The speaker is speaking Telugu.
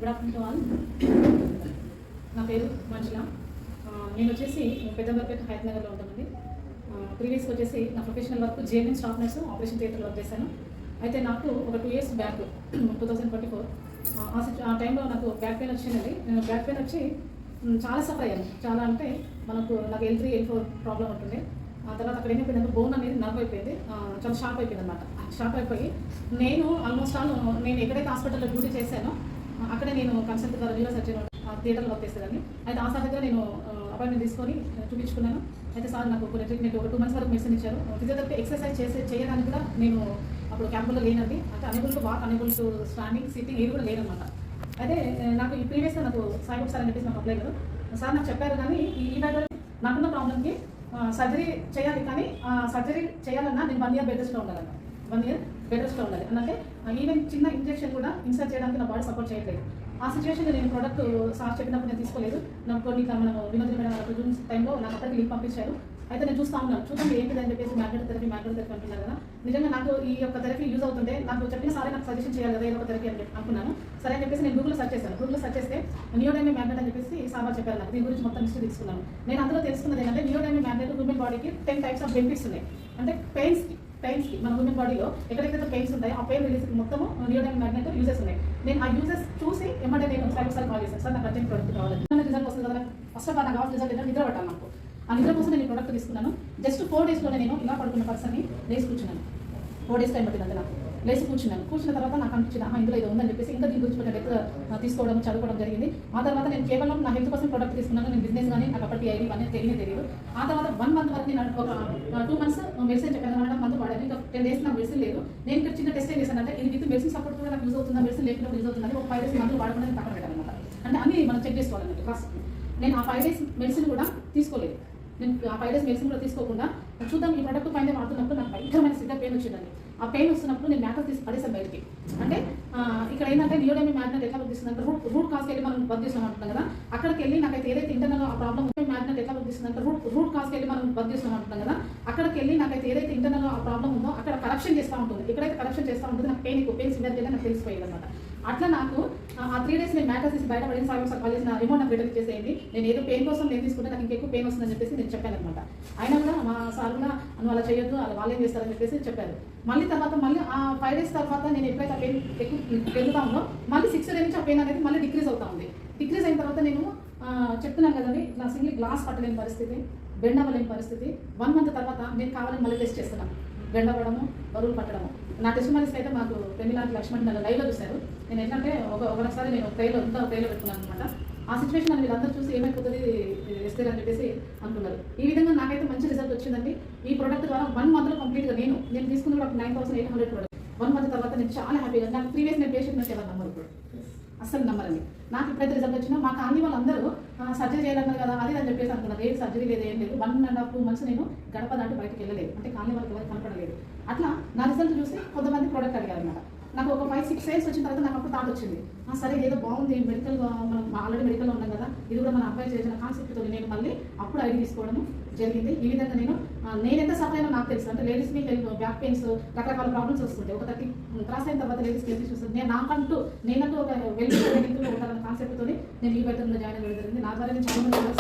Good afternoon to all. నా పేరు మంజుల. నేను వచ్చేసి పెద్దమర్పేట హైదరాబాద్లో ఉంటామండి. ప్రీవియస్గా వచ్చేసి నా professional work GNM staff nurse operation థియేటర్లో వర్క్ చేశాను. అయితే నాకు ఒక 2 years బ్యాక్ 2024 ఆ టైంలో నాకు బ్యాక్ పెయిన్ వచ్చిందండి. నేను బ్యాక్ పెయిన్ వచ్చి చాలా సఫర్ అయ్యాను. చాలా అంటే నాకు L3 L4 ప్రాబ్లం ఉంటుంది. ఆ తర్వాత అక్కడ ఏమైపోయిందంటే బోన్ అనేది నర్వ్ అయిపోయింది, చాలా షార్ప్ అయిపోయింది అనమాట. షార్ప్ అయిపోయి నేను ఆల్మోస్ట్ నేను ఎక్కడైతే హాస్పిటల్లో డ్యూటీ చేశానో అక్కడే నేను కన్సల్ట్ ద్వారా న్యూరో సర్జన్ థియేటర్లో వర్క్ చేసేదాన్ని. అయితే ఆ సార్ దగ్గర నేను అపాయింట్మెంట్ తీసుకొని చూపించుకున్నాను. అయితే సార్ నాకు కొన్ని ట్రీట్మెంట్ ఒక 2 months వరకు మెడిసిన్ ఇచ్చారు. ఫిజియోథెరపీ ఎక్సర్సైజ్ చేయడానికి కూడా నేను అప్పుడు క్యాంపులో లేనండి. అంటే unable to walk, unable to standing, sitting ఏది కూడా లేదనమాట. అయితే నాకు ఈ ప్రీవియస్గా నాకు సాయిబాబు సార్ అని చెప్పేసి నాకు అప్లై గారు సార్ నాకు చెప్పారు. కానీ ఈ బ్యాడ్ నాకున్న ప్రాబ్లమ్కి సర్జరీ చేయాలి, కానీ సర్జరీ చేయాలన్నా నేను 1 year బెడ్ రెస్ట్లో ఉండాలన్న. 1 year బెడ్ రెస్ట్లో ఉండాలి అంటే ఈవెన్ చిన్న ఇంజెక్షన్ కూడా ఇన్సర్ట్ చేయడానికి నా బాడీ సపోర్ట్ చేయట్లేదు. ఆ సిచ్యువేషన్లో నేను ప్రోడక్ట్ సార్ చెప్పినప్పుడు నేను తీసుకోలేదు. నాకు కొన్ని మనం వినోద్ మేడం వాళ్ళ జూన్ టైంలో నాకు అప్పటికి లింక్ పంపించారు. అయితే నేను చూస్తా ఉన్నాను, చూడండి ఏంటిది అని చెప్పేసి మ్యాగ్నెట్ థెరపీ అంటున్నారు కదా. నిజంగా నాకు ఈ యొక్క థెరపీ యూజ్ అవుతుంటే నాకు చెప్పిన సారే నాకు సజెషన్ చేయాలి కదా ఏదో ఒక థెరపీ అని అనుకున్నాను. సరే అని చెప్పేసి నేను గూగుల్లో సెర్చ్ చేశాను. గూగుల్లో సెర్చ్ చేస్తే నియోడైమి మ్యాగ్నెట్ అని చెప్పేసి సార్ చెప్పారు. నాకు దీని గురించి మొత్తం హిస్టరీ తీసుకున్నాను. నేను అందులో తెలుసుకున్నది ఏంటంటే నియోడైమి మ్యాగ్నెట్ హ్యూమన్ బాడీకి 10 types ఆఫ్ బెనిఫిట్స్ ఉన్నాయి. అంటే పెయిన్స్కి మన హ్యూమన్ బాడీలో ఎక్కడెక్కడైతే పెయిన్స్ ఉంటాయో ఆ పెయిన్ రిలీజ్ మొత్తము నియోడైమి మ్యాగ్నెట్ యూజెస్ ఉన్నాయి. నేను ఆ యూజెస్ చూసి ఏమంటే నేను సార్ కాల్ చేశాను. సార్ నాకు అర్జెంట్ ప్రోడక్ట్ కావాలి, రిజల్ట్ వస్తుంది కదా. ఫస్ట్ ఆఫ్ ఆల్ నాకు కావాల్సిన రిజల్ట్ ఏంటంటే నిద్ర పట్టాలి. నాకు ఆ నిద్ర కోసం నేను ఈ ప్రోడక్ట్ తీసుకున్నాను. జస్ట్ 4 daysలోనే నేను ఇలా పడుకున్న పర్సన్ని లేచి కూర్చున్నాను. 4 days టైం పట్టింది నాకు. లేచి కూర్చున్న తర్వాత నాకు అనిపించింది ఇందులో ఏదో ఉందని చెప్పేసి ఇంకా దీని గురించి కొంచెం తీసుకోవడం చదువుకోవడం జరిగింది. ఆ తర్వాత నేను కేవలం నా హెల్త్ కోసం ప్రోడక్ట్ తీసుకున్నాను. నేను బిజినెస్ కానీ నాకు అప్పటికి ఐడి ఇవన్నీ తెలియదు. ఆ తర్వాత 1 month వరకు నేను ఒక 2 months మెడిసిన్ చెప్పాను. 1.5 month వాడాను. ఇంకా 10 days నాకు మెడిసిన్ లేదు. నేను ఇక్కడ చిన్న టెస్ట్ ఏం చేశానంటే ఇది విత్ మెడిసిన్ సపోర్ట్ కూడా నాకు యూజ్ అవుతుందా, మెడిసిన్ లేకుండా యూజ్ అవుతుందని ఒక 5 days మందులు వాడకుండా నేను పక్కన పెట్టాను అనమాట. అంటే అన్ని మనం చెక్ చేసుకోవాలన్నమాట. ఫస్ట్ నేను ఆ 5 days మెడిసిన్ కూడా తీసుకోలేదు. నేను ఆ 5 days మెడిసిన్ కూడా తీసుకోకుండా చూద్దాం ఈ ప్రోడక్ట్ పైన వాడుతున్నప్పుడు నాకు భయంకరమైన సివియర్ పెయిన్ వచ్చిందండి. ఆ పెయిన్ వస్తున్నప్పుడు నేను మ్యాటర్ తీసి పడేసాను బయటికి. అంటే ఇక్కడ ఏంటంటే నియోడైమి మ్యాగ్నెట్ ఎట్లా వర్క్ చేస్తుందంటే రూట్ కాస్కి వెళ్ళి మనం వర్క్ చేస్తాం అంటున్నాం కదా. అక్కడికి వెళ్ళి నాకైతే ఏదైతే ఇంటర్నల్ ఆ ప్రాబ్లమ్ మ్యాగ్నెట్ ఎట్లా వర్క్ చేస్తుందంటే రూట్ కాస్కి వెళ్ళి మనం వర్క్ చేస్తాం అంటున్నాం కదా. అక్కడికి వెళ్ళి నాకైతే ఏదైతే ఇంటర్నల్ ఆ ప్రాబ్లమ్ ఉందో అక్కడ కరెక్షన్ చేస్తూ ఉంటుంది. ఎక్కడైతే కరెక్షన్ చేస్తూ ఉంటుంది నాకు పెయిన్ సివియర్ నాకు తెలిసిపోయింది అనమాట. అట్లా నాకు ఆ 3 days నేను మ్యాటర్ తీసి బయటపడిన సార్ కాల్ చేసిన అమౌంట్ నాకు రిటర్న్ చేసేయండి. నేను ఏదో పెయిన్ కోసం నేను తీసుకుంటే నాకు ఇంకెక్కువ పెయిన్ వస్తుందని చెప్పేసి నేను చెప్పాను అనమాట. అయినా కూడా మా సార్ కూడా నువ్వు అలా చేయొద్దు, వాళ్ళు ఏం చేస్తారని చెప్పేసి చెప్పారు. మళ్ళీ ఆ 5 days తర్వాత నేను ఎప్పుడైతే ఆ పెయిన్ ఎక్కువ పెరుగుతా ఉందో మళ్ళీ 6th day నుంచి ఆ పెయిన్ అనేది మళ్ళీ డిక్రీజ్ అవుతా ఉంది. డిక్రీజ్ అయిన తర్వాత నేను చెప్తున్నాను కదండి, నా సింగిల్ గ్లాస్ పట్టలేని పరిస్థితి, బెండ్ అవ్వలేని పరిస్థితి. 1 month తర్వాత నేను కావాలని మళ్ళీ టెస్ట్ చేస్తున్నాను. బెండ్ అవ్వడము, బరువులు పట్టడము. నా టెస్ట్ మనిషి అయితే మాకు పెళ్లిలాంటి లక్ష్మణ్ నన్ను లైవ్లో చూశారు. నేను ఏంటంటే ఒకసారి నేను ట్రైలో పెట్టుకున్నాను అనమాట. ఆ సిచ్యువేషన్ అని వీళ్ళందరూ చూసి ఏమైపోతుంది వేస్తారు అని చెప్పేసి అనుకున్నారు. ఈ విధంగా నాకైతే మంచి రిజల్ట్ వచ్చిందండి. ఈ ప్రోడక్ట్ ద్వారా 1 monthలో కంప్లీట్గా నేను తీసుకున్న కూడా 9,800 ప్రోడక్ట్. 1 month తర్వాత నేను చాలా హ్యాపీగా. నాకు ప్రీవియస్ నేను పేషెంట్ నుంచి ఎవరు నమ్మరు, ఇప్పుడు అస్సలు నమ్మరండి. నాకు ఇప్పుడైతే రిజల్ట్ వచ్చినా మా కాలనీ వాళ్ళందరూ సర్జరీ చేయాలన్నారు కదా అది అని చెప్పేసి అనుకున్నారు. ఏది సర్జరీ లేదు, ఏం లేదు. 1.5 months నేను గడప దాంట్లో బయటకు వెళ్ళలేదు. అంటే కాలనీ వాళ్ళకి ఎవరికి కనపడలేదు. అట్లా నా రిజల్ట్ చూసి కొంతమంది ప్రోడక్ట్ అడిగారు అనమాట. నాకు ఒక 5-6 years వచ్చిన తర్వాత నాకు అప్పుడు థాట్ వచ్చింది, సరే ఏదో బాగుంది, మెడికల్గా మనం ఆల్రెడీ మెడికల్లో ఉన్నాం కదా, ఇది కూడా మనం అప్లై చేసిన కాన్సెప్ట్తో నేను మళ్ళీ అప్పుడు ఐడి తీసుకోవడం జరిగింది. ఈ విధంగా నేను ఎంత సఫర్ అయినా నాకు తెలుసు. అంటే లేడీస్కి బ్యాక్ పెయిన్స్ రకరకాల ప్రాబ్లమ్స్ వస్తుంటాయి. ఒక 30 క్రాస్ అయిన తర్వాత లేడీస్కి హెల్త్ ఇష్యూస్ వస్తుంది. నేనంటూ ఒక వెల్నెస్ ఉండాలన్న కాన్సెప్ట్తో నేను ఈ బెటర్లో జాయిన్ అవ్వడం జరిగింది. నా ద్వారా నేను చాలా